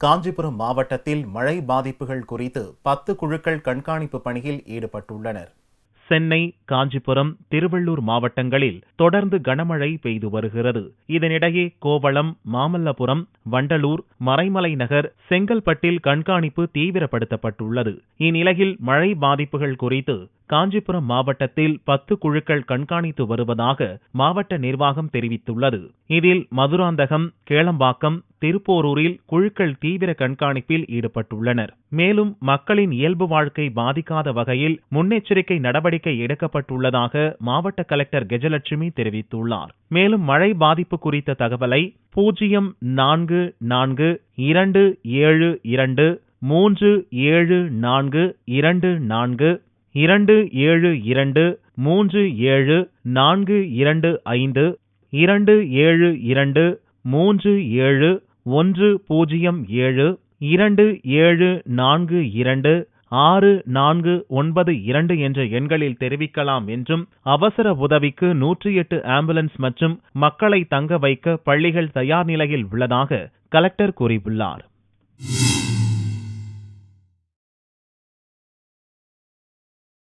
காஞ்சிபுரம் மாவட்டத்தில் மழை பாதிப்புகள் குறித்து 10 குழுக்கள் கண்காணிப்பு பணியில் ஈடுபட்டுள்ளனர். சென்னை, காஞ்சிபுரம், திருவள்ளூர் மாவட்டங்களில் தொடர்ந்து கனமழை பெய்து வருகிறது. இதனிடையே கோவளம், மாமல்லபுரம், வண்டலூர், மறைமலை நகர், செங்கல்பட்டில் கண்காணிப்பு தீவிரப்படுத்தப்பட்டுள்ளது. இந்நிலையில் மழை பாதிப்புகள் குறித்து காஞ்சிபுரம் மாவட்டத்தில் 10 குழுக்கள் கண்காணித்து வருவதாக மாவட்ட நிர்வாகம் தெரிவித்துள்ளது. இதில் மதுராந்தகம், கேளம்பாக்கம், திருப்போரூரில் குழுக்கள் தீவிர கண்காணிப்பில் ஈடுபட்டுள்ளனர். மேலும் மக்களின் இயல்பு வாழ்க்கை பாதிக்காத வகையில் முன்னெச்சரிக்கை நடவடிக்கை எடுக்கப்பட்டுள்ளதாக மாவட்ட கலெக்டர் கெஜலட்சுமி தெரிவித்துள்ளார். மேலும் மழை பாதிப்பு குறித்த தகவலை 044427237424 2723735 2723710 27426492 என்ற எண்களில் தெரிவிக்கலாம் என்றும் அவசர உதவிக்கு 108 ஆம்புலன்ஸ் மற்றும் மக்களை தங்க வைக்க பள்ளிகள் தயார் நிலையில் உள்ளதாக கலெக்டர் கூறியுள்ளார்.